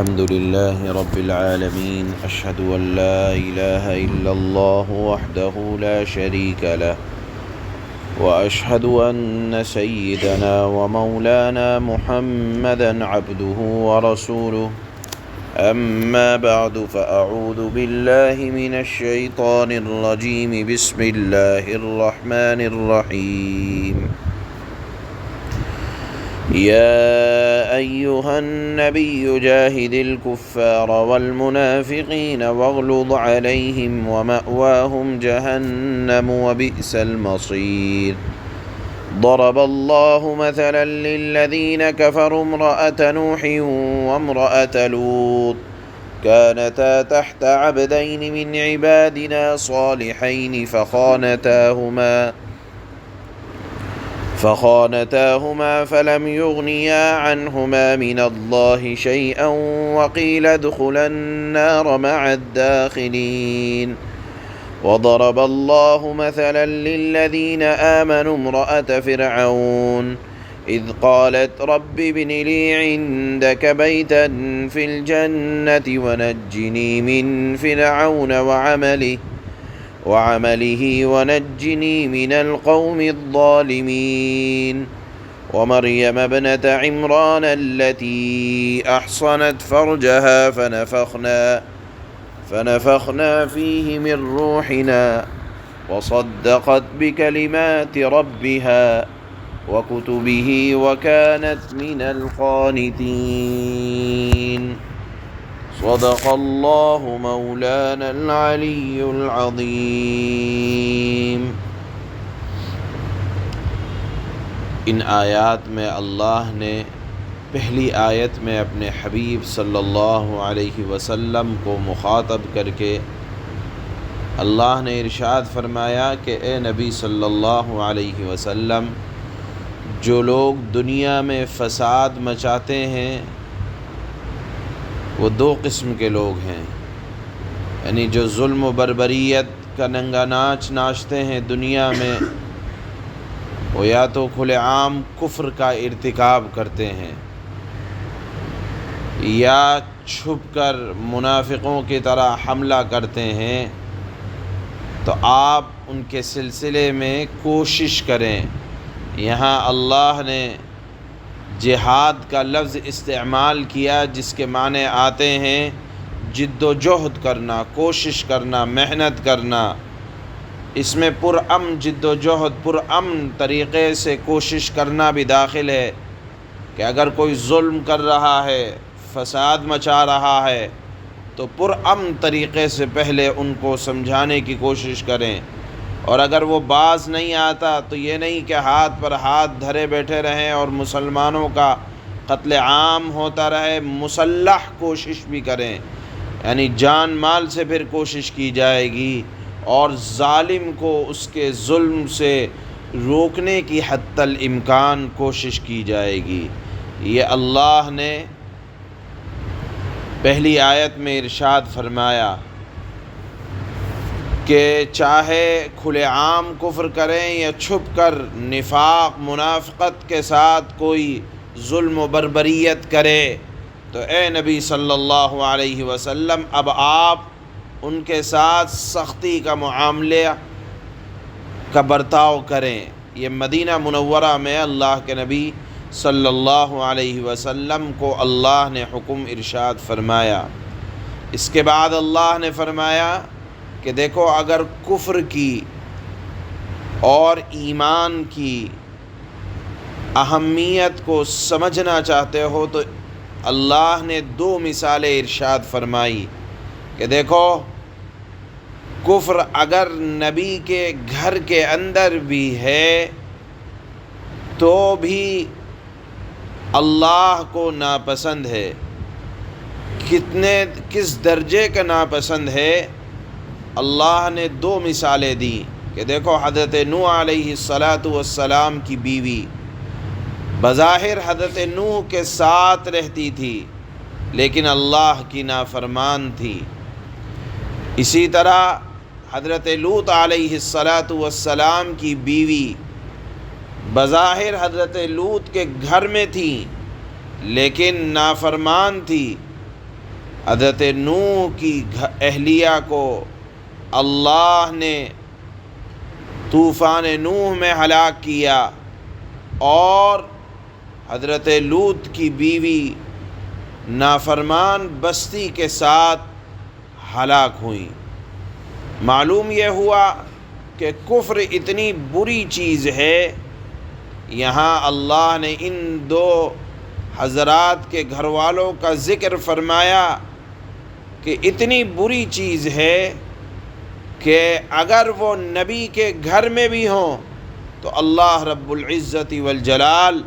الحمد لله رب العالمين أشهد أن لا إله إلا الله وحده لا شريك له وأشهد أن سيدنا ومولانا محمدا عبده ورسوله أما بعد فأعوذ بالله من الشيطان الرجيم بسم الله الرحمن الرحيم يا أيها النبي جاهد الكفار والمنافقين واغلظ عليهم ومأواهم جهنم وبئس المصير ضرب الله مثلا للذين كفروا امرأة نوح وامرأة لوط كانتا تحت عبدين من عبادنا صالحين فخانتاهما فلم يغنيا عنهما من الله شيئا وقيل ادخلا النار مع الداخلين وضرب الله مثلا للذين آمنوا امرأة فرعون إذ قالت رب ابن لي عندك بيتا في الجنة ونجني من فرعون وعمله ونجني من القوم الظالمين ومريم ابنة عمران التي أحصنت فرجها فنفخنا فيه من روحنا وصدقت بكلمات ربها وكتبه وكانت من القانتين صدق اللہ مولانا العلی العظیم۔ ان آیات میں اللہ نے پہلی آیت میں اپنے حبیب صلی اللہ علیہ وسلم کو مخاطب کر کے اللہ نے ارشاد فرمایا کہ اے نبی صلی اللہ علیہ وسلم، جو لوگ دنیا میں فساد مچاتے ہیں وہ دو قسم کے لوگ ہیں، یعنی جو ظلم و بربریت کا ننگا ناچ ناچتے ہیں دنیا میں، وہ یا تو کھلے عام کفر کا ارتکاب کرتے ہیں یا چھپ کر منافقوں کی طرح حملہ کرتے ہیں، تو آپ ان کے سلسلے میں کوشش کریں۔ یہاں اللہ نے جہاد کا لفظ استعمال کیا جس کے معنی آتے ہیں جد و جہد کرنا، کوشش کرنا، محنت کرنا۔ اس میں پرامن جد و جہد، پرامن طریقے سے کوشش کرنا بھی داخل ہے کہ اگر کوئی ظلم کر رہا ہے، فساد مچا رہا ہے تو پرامن طریقے سے پہلے ان کو سمجھانے کی کوشش کریں، اور اگر وہ باز نہیں آتا تو یہ نہیں کہ ہاتھ پر ہاتھ دھرے بیٹھے رہیں اور مسلمانوں کا قتل عام ہوتا رہے، مسلح کوشش بھی کریں، یعنی جان مال سے پھر کوشش کی جائے گی اور ظالم کو اس کے ظلم سے روکنے کی حتی الامکان کوشش کی جائے گی۔ یہ اللہ نے پہلی آیت میں ارشاد فرمایا کہ چاہے کھلے عام کفر کریں یا چھپ کر نفاق منافقت کے ساتھ کوئی ظلم و بربریت کرے، تو اے نبی صلی اللہ علیہ وسلم اب آپ ان کے ساتھ سختی کا معاملہ کا برتاؤ کریں۔ یہ مدینہ منورہ میں اللہ کے نبی صلی اللہ علیہ وسلم کو اللہ نے حکم ارشاد فرمایا۔ اس کے بعد اللہ نے فرمایا کہ دیکھو، اگر کفر کی اور ایمان کی اہمیت کو سمجھنا چاہتے ہو تو اللہ نے دو مثالیں ارشاد فرمائی کہ دیکھو، کفر اگر نبی کے گھر کے اندر بھی ہے تو بھی اللہ کو ناپسند ہے۔ کس درجے کا ناپسند ہے؟ اللہ نے دو مثالیں دی کہ دیکھو، حضرت نوح علیہ السلام کی بیوی بظاہر حضرت نوح کے ساتھ رہتی تھی لیکن اللہ کی نافرمان تھی۔ اسی طرح حضرت لوط علیہ السلام کی بیوی بظاہر حضرت لوط کے گھر میں تھی لیکن نافرمان تھی، حضرت نوح کی اہلیہ کو اللہ نے طوفان نوح میں ہلاک کیا، اور حضرت لوط کی بیوی نافرمان بستی کے ساتھ ہلاک ہوئیں۔ معلوم یہ ہوا کہ کفر اتنی بری چیز ہے۔ یہاں اللہ نے ان دو حضرات کے گھر والوں کا ذکر فرمایا کہ اتنی بری چیز ہے کہ اگر وہ نبی کے گھر میں بھی ہوں تو اللہ رب العزت والجلال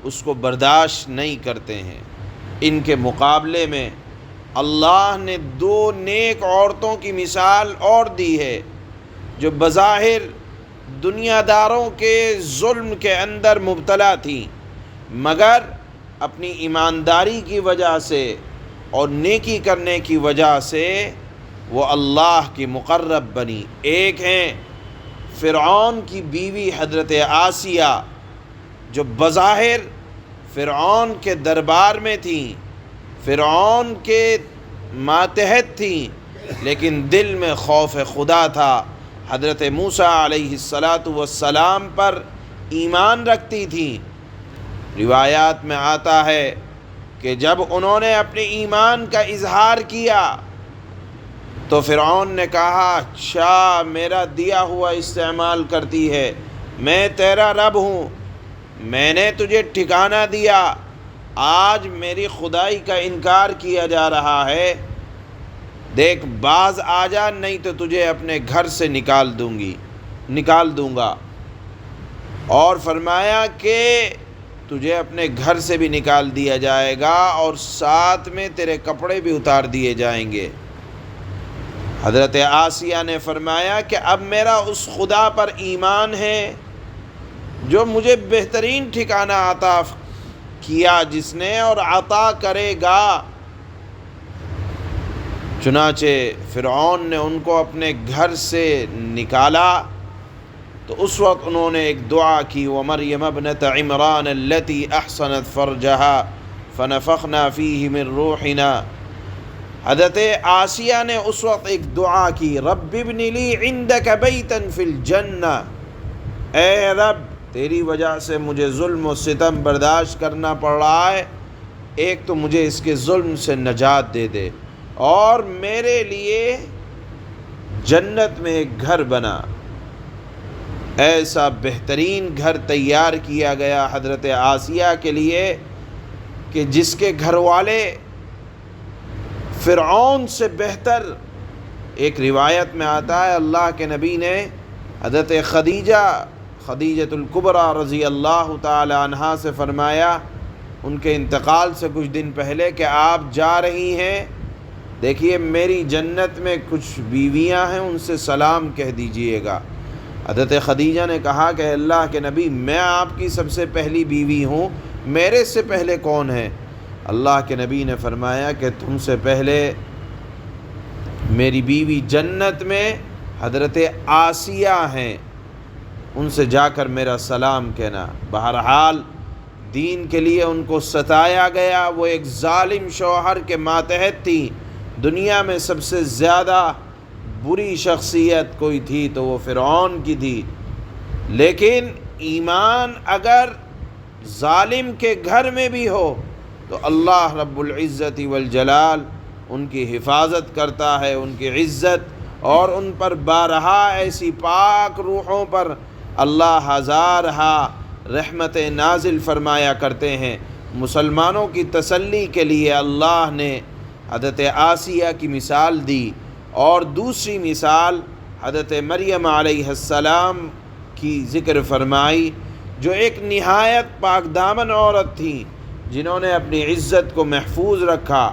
اس کو برداشت نہیں کرتے ہیں۔ ان کے مقابلے میں اللہ نے دو نیک عورتوں کی مثال اور دی ہے جو بظاہر دنیا داروں کے ظلم کے اندر مبتلا تھیں، مگر اپنی ایمانداری کی وجہ سے اور نیکی کرنے کی وجہ سے وہ اللہ کی مقرب بنی۔ ایک ہیں فرعون کی بیوی حضرت آسیہ، جو بظاہر فرعون کے دربار میں تھیں، فرعون کے ماتحت تھیں، لیکن دل میں خوف خدا تھا، حضرت موسیٰ علیہ السلام پر ایمان رکھتی تھیں۔ روایات میں آتا ہے کہ جب انہوں نے اپنے ایمان کا اظہار کیا تو فرعون نے کہا، اچھا میرا دیا ہوا استعمال کرتی ہے، میں تیرا رب ہوں، میں نے تجھے ٹھکانہ دیا، آج میری خدائی کا انکار کیا جا رہا ہے، دیکھ باز آ جا نہیں تو تجھے اپنے گھر سے نکال دوں گا۔ اور فرمایا کہ تجھے اپنے گھر سے بھی نکال دیا جائے گا اور ساتھ میں تیرے کپڑے بھی اتار دیے جائیں گے۔ حضرت آسیہ نے فرمایا کہ اب میرا اس خدا پر ایمان ہے جو مجھے بہترین ٹھکانہ عطا کیا جس نے اور عطا کرے گا۔ چنانچہ فرعون نے ان کو اپنے گھر سے نکالا تو اس وقت انہوں نے ایک دعا کی، وَمَرْيَمَ ابْنَتَ عِمْرَانَ الَّتِي أَحْصَنَتْ فَرْجَهَا فَنَفَخْنَا فِيهِ مِنْ رُوحِنَا۔ حضرت آسیہ نے اس وقت ایک دعا کی، رَبِّ ابْنِ لِي عِنْدَكَ بَيْتًا فِي الْجَنَّةِ، اے رب تیری وجہ سے مجھے ظلم و ستم برداشت کرنا پڑ رہا ہے، ایک تو مجھے اس کے ظلم سے نجات دے دے، اور میرے لیے جنت میں ایک گھر بنا۔ ایسا بہترین گھر تیار کیا گیا حضرت آسیہ کے لیے کہ جس کے گھر والے فرعون سے بہتر، ایک روایت میں آتا ہے اللہ کے نبی نے حضرت خدیجہ الکبریٰ رضی اللہ تعالی عنہا سے فرمایا ان کے انتقال سے کچھ دن پہلے کہ آپ جا رہی ہیں، دیکھیے میری جنت میں کچھ بیویاں ہیں، ان سے سلام کہہ دیجئے گا۔ حضرت خدیجہ نے کہا کہ اللہ کے نبی میں آپ کی سب سے پہلی بیوی ہوں، میرے سے پہلے کون ہے؟ اللہ کے نبی نے فرمایا کہ تم سے پہلے میری بیوی جنت میں حضرت آسیہ ہیں، ان سے جا کر میرا سلام کہنا۔ بہرحال دین کے لیے ان کو ستایا گیا، وہ ایک ظالم شوہر کے ماتحت تھی، دنیا میں سب سے زیادہ بری شخصیت کوئی تھی تو وہ فرعون کی تھی، لیکن ایمان اگر ظالم کے گھر میں بھی ہو تو اللہ رب العزت والجلال ان کی حفاظت کرتا ہے، ان کی عزت، اور ان پر بارہا ایسی پاک روحوں پر اللہ ہزارہا رحمت نازل فرمایا کرتے ہیں۔ مسلمانوں کی تسلی کے لیے اللہ نے حضرت آسیہ کی مثال دی، اور دوسری مثال حضرت مریم علیہ السلام کی ذکر فرمائی، جو ایک نہایت پاک دامن عورت تھی جنہوں نے اپنی عزت کو محفوظ رکھا۔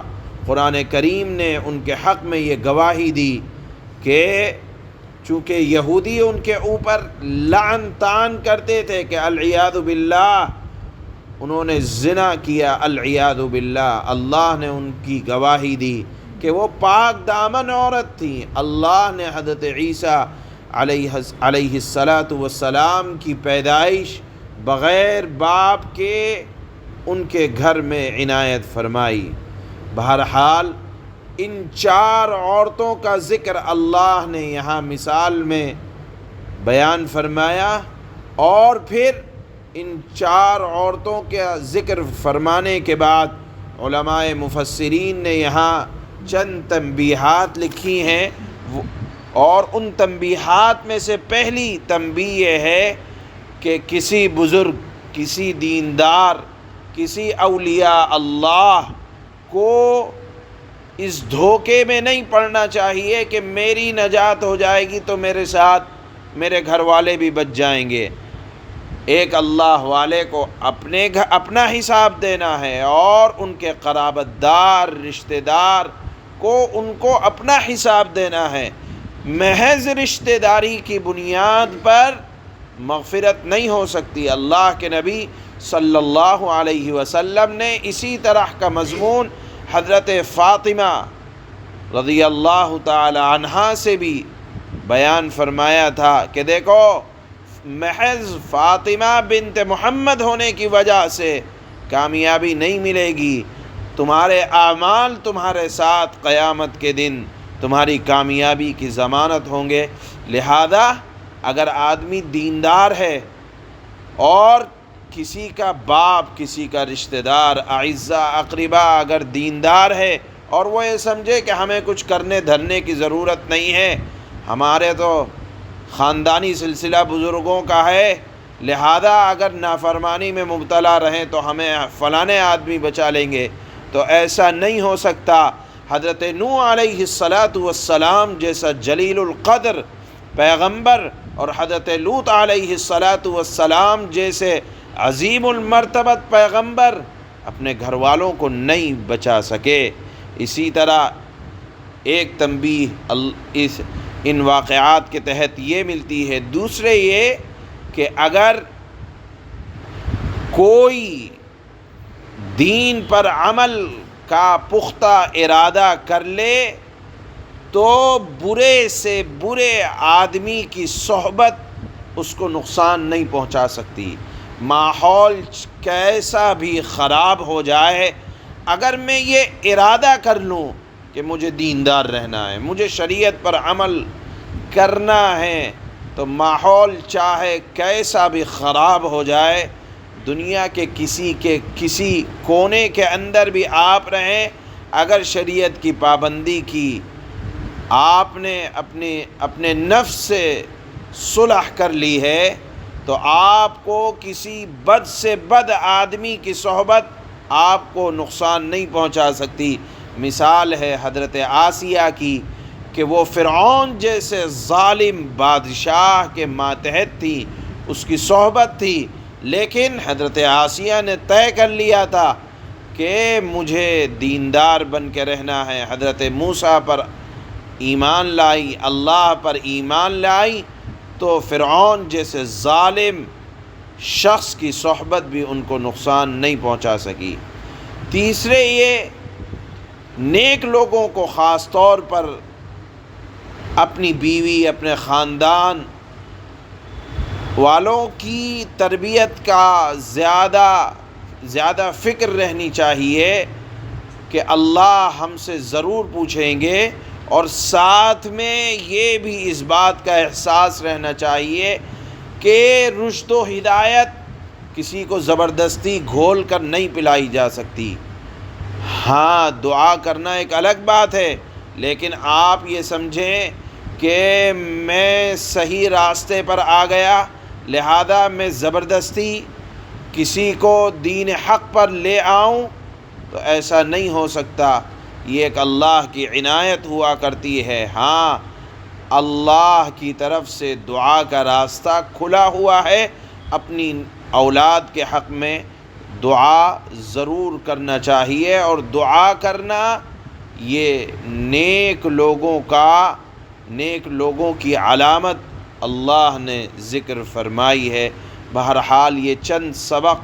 قرآن کریم نے ان کے حق میں یہ گواہی دی کہ چونکہ یہودی ان کے اوپر لعن طعن کرتے تھے کہ العیاذ باللہ انہوں نے زنا کیا، العیاذ باللہ، اللہ نے ان کی گواہی دی کہ وہ پاک دامن عورت تھیں۔ اللہ نے حضرت عیسیٰ علیہ السلام کی پیدائش بغیر باپ کے ان کے گھر میں عنایت فرمائی۔ بہرحال ان 4 عورتوں کا ذکر اللہ نے یہاں مثال میں بیان فرمایا، اور پھر ان 4 عورتوں کا ذکر فرمانے کے بعد علماء مفسرین نے یہاں چند تنبیہات لکھی ہیں، اور ان تنبیہات میں سے پہلی تنبیہ یہ ہے کہ کسی بزرگ، کسی دیندار، کسی اولیاء اللہ کو اس دھوکے میں نہیں پڑنا چاہیے کہ میری نجات ہو جائے گی تو میرے ساتھ میرے گھر والے بھی بچ جائیں گے۔ ایک اللہ والے کو اپنا حساب دینا ہے، اور ان کے قرابت دار، رشتہ دار کو ان کو اپنا حساب دینا ہے۔ محض رشتہ داری کی بنیاد پر مغفرت نہیں ہو سکتی۔ اللہ کے نبی صلی اللہ علیہ وسلم نے اسی طرح کا مضمون حضرت فاطمہ رضی اللہ تعالی عنہا سے بھی بیان فرمایا تھا کہ دیکھو، محض فاطمہ بنت محمد ہونے کی وجہ سے کامیابی نہیں ملے گی، تمہارے اعمال تمہارے ساتھ قیامت کے دن تمہاری کامیابی کی ضمانت ہوں گے۔ لہذا اگر آدمی دیندار ہے اور کسی کا باپ، کسی کا رشتہ دار، اعزاء اقربا اگر دیندار ہے اور وہ یہ سمجھے کہ ہمیں کچھ کرنے دھرنے کی ضرورت نہیں ہے، ہمارے تو خاندانی سلسلہ بزرگوں کا ہے، لہذا اگر نافرمانی میں مبتلا رہیں تو ہمیں فلاں آدمی بچا لیں گے، تو ایسا نہیں ہو سکتا۔ حضرت نوح علیہ السلام جیسا جلیل القدر پیغمبر اور حضرت لوط علیہ السلام جیسے عظیم المرتبت پیغمبر اپنے گھر والوں کو نہیں بچا سکے۔ اسی طرح ایک تنبیہ ان واقعات کے تحت یہ ملتی ہے۔ دوسرے یہ کہ اگر کوئی دین پر عمل کا پختہ ارادہ کر لے تو برے سے برے آدمی کی صحبت اس کو نقصان نہیں پہنچا سکتی۔ ماحول کیسا بھی خراب ہو جائے، اگر میں یہ ارادہ کر لوں کہ مجھے دیندار رہنا ہے، مجھے شریعت پر عمل کرنا ہے، تو ماحول چاہے کیسا بھی خراب ہو جائے، دنیا کے کسی کونے کے اندر بھی آپ رہیں، اگر شریعت کی پابندی کی، آپ نے اپنے نفس سے صلح کر لی ہے، تو آپ کو کسی بد سے بد آدمی کی صحبت آپ کو نقصان نہیں پہنچا سکتی۔ مثال ہے حضرت آسیہ کی کہ وہ فرعون جیسے ظالم بادشاہ کے ماتحت تھی، اس کی صحبت تھی، لیکن حضرت آسیہ نے طے کر لیا تھا کہ مجھے دیندار بن کے رہنا ہے۔ حضرت موسیٰ پر ایمان لائی، اللہ پر ایمان لائی، تو فرعون جیسے ظالم شخص کی صحبت بھی ان کو نقصان نہیں پہنچا سکی۔ تیسرے یہ نیک لوگوں کو خاص طور پر اپنی بیوی، اپنے خاندان والوں کی تربیت کا زیادہ فکر رہنی چاہیے کہ اللہ ہم سے ضرور پوچھیں گے، اور ساتھ میں یہ بھی اس بات کا احساس رہنا چاہیے کہ رشد و ہدایت کسی کو زبردستی گھول کر نہیں پلائی جا سکتی۔ ہاں، دعا کرنا ایک الگ بات ہے، لیکن آپ یہ سمجھیں کہ میں صحیح راستے پر آ گیا، لہذا میں زبردستی کسی کو دین حق پر لے آؤں، تو ایسا نہیں ہو سکتا۔ یہ ایک اللہ کی عنایت ہوا کرتی ہے۔ ہاں، اللہ کی طرف سے دعا کا راستہ کھلا ہوا ہے، اپنی اولاد کے حق میں دعا ضرور کرنا چاہیے، اور دعا کرنا یہ نیک لوگوں کی علامت اللہ نے ذکر فرمائی ہے۔ بہرحال یہ چند سبق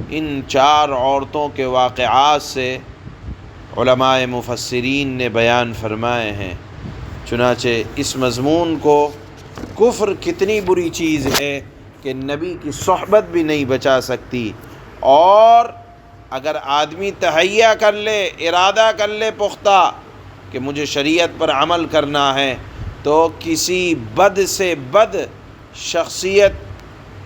ان 4 عورتوں کے واقعات سے علماء مفسرین نے بیان فرمائے ہیں۔ چنانچہ اس مضمون کو کفر کتنی بری چیز ہے کہ نبی کی صحبت بھی نہیں بچا سکتی، اور اگر آدمی تہیہ کر لے، ارادہ کر لے پختہ کہ مجھے شریعت پر عمل کرنا ہے، تو کسی بد سے بد شخصیت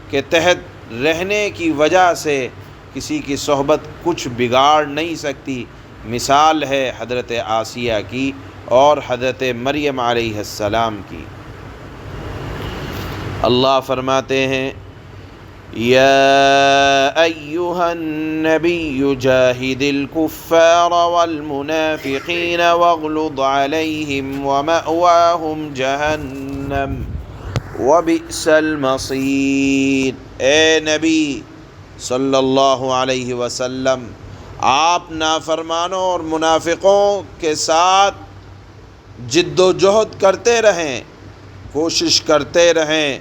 کے تحت رہنے کی وجہ سے کسی کی صحبت کچھ بگاڑ نہیں سکتی۔ مثال ہے حضرت آسیہ کی اور حضرت مریم علیہ السلام کی۔ اللہ فرماتے ہیں یا ایہا النبی جاہد الکفار والمنافقین واغلظ علیہم ومأواہم جہنم وبئس المصیر۔ اے نبی صلی اللہ علیہ وسلم، آپ نافرمانوں اور منافقوں کے ساتھ جد و جہد کرتے رہیں، کوشش کرتے رہیں،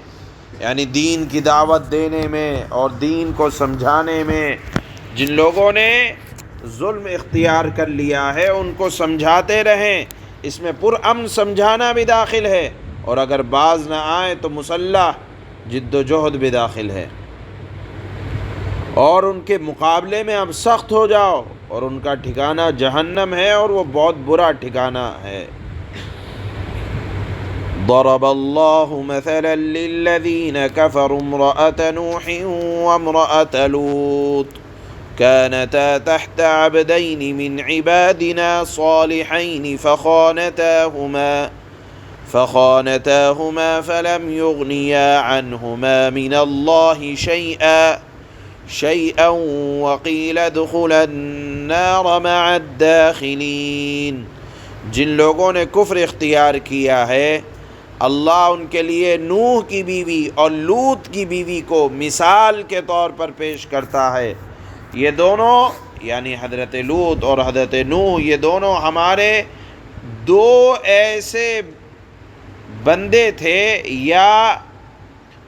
یعنی دین کی دعوت دینے میں اور دین کو سمجھانے میں۔ جن لوگوں نے ظلم اختیار کر لیا ہے ان کو سمجھاتے رہیں، اس میں پرامن سمجھانا بھی داخل ہے، اور اگر باز نہ آئے تو مسلح جد و جہد بھی داخل ہے، اور ان کے مقابلے میں اب سخت ہو جاؤ، اور ان کا ٹھکانہ جہنم ہے، اور وہ بہت برا ٹھکانہ ہے۔ ضرب اللہ مثلا للذین کفروا امرأة نوح وامرأة لوط كانتا تحت عبدین من عبادنا صالحین فخانتاهما فلم يغنيا عنهما من الله شيئا وقيل ادخلا النار مع الداخلين۔ جن لوگوں نے کفر اختیار کیا ہے، اللہ ان کے لیے نوح کی بیوی اور لوط کی بیوی کو مثال کے طور پر پیش کرتا ہے۔ یہ دونوں یعنی حضرت لوط اور حضرت نوح، یہ دونوں ہمارے دو ایسے بندے تھے، یا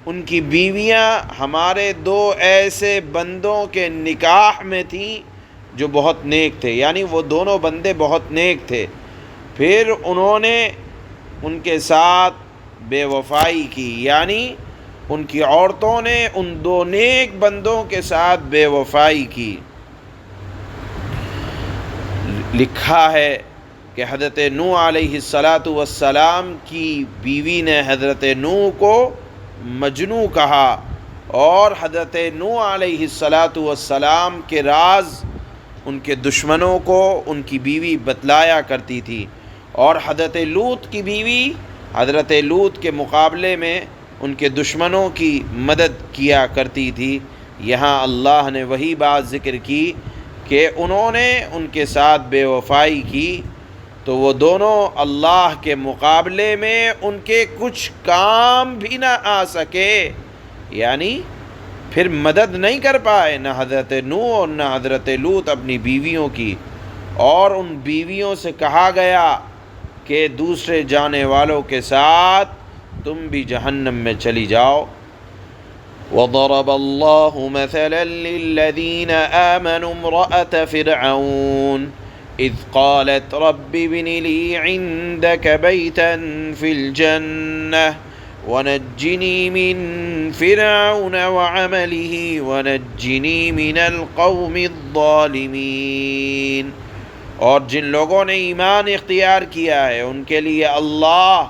ان کی بیویاں ہمارے دو ایسے بندوں کے نکاح میں تھیں جو بہت نیک تھے، یعنی وہ دونوں بندے بہت نیک تھے، پھر انہوں نے ان کے ساتھ بے وفائی کی، یعنی ان کی عورتوں نے ان دو نیک بندوں کے ساتھ بے وفائی کی۔ لکھا ہے کہ حضرت نوح علیہ السلام کی بیوی نے حضرت نوح کو مجنوں کہا، اور حضرت نوح علیہ السلام کے راز ان کے دشمنوں کو ان کی بیوی بتلایا کرتی تھی، اور حضرت لوط کی بیوی حضرت لوط کے مقابلے میں ان کے دشمنوں کی مدد کیا کرتی تھی۔ یہاں اللہ نے وہی بات ذکر کی کہ انہوں نے ان کے ساتھ بے وفائی کی، تو وہ دونوں اللہ کے مقابلے میں ان کے کچھ کام بھی نہ آ سکے، یعنی پھر مدد نہیں کر پائے نہ حضرت نوح اور نہ حضرت لوط اپنی بیویوں کی، اور ان بیویوں سے کہا گیا کہ دوسرے جانے والوں کے ساتھ تم بھی جہنم میں چلی جاؤ۔ وضرب اللہ مثلا للذین آمنوا امرأة فرعون اذ قالت رب ابن لی عندك بیتا فی الجنة ونجنی من فرعون وعمله ونجنی من القوم الظالمین۔ اور جن لوگوں نے ایمان اختیار کیا ہے ان کے لیے اللہ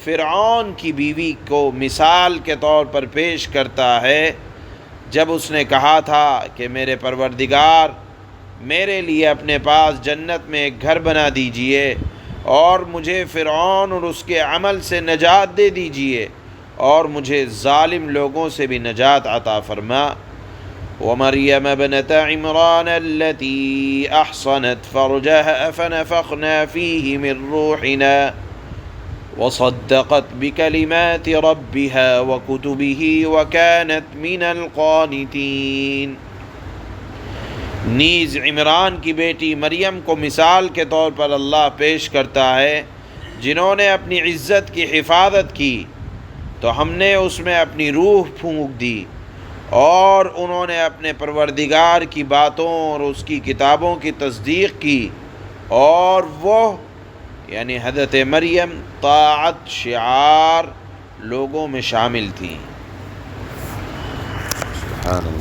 فرعون کی بیوی کو مثال کے طور پر پیش کرتا ہے، جب اس نے کہا تھا کہ میرے پروردگار میرے لیے اپنے پاس جنت میں ایک گھر بنا دیجئے، اور مجھے فرعون اور اس کے عمل سے نجات دے دیجئے، اور مجھے ظالم لوگوں سے بھی نجات عطا فرما۔ ومریم ابنت عمران التي احصنت فرجها فنفخنا فيه من روحنا وصدقت بكلمات ربها وكتبه وكانت من القانتين۔ نیز عمران کی بیٹی مریم کو مثال کے طور پر اللہ پیش کرتا ہے، جنہوں نے اپنی عزت کی حفاظت کی تو ہم نے اس میں اپنی روح پھونک دی، اور انہوں نے اپنے پروردگار کی باتوں اور اس کی کتابوں کی تصدیق کی، اور وہ یعنی حضرت مریم طاعت شعار لوگوں میں شامل تھیں۔ سبحان اللہ۔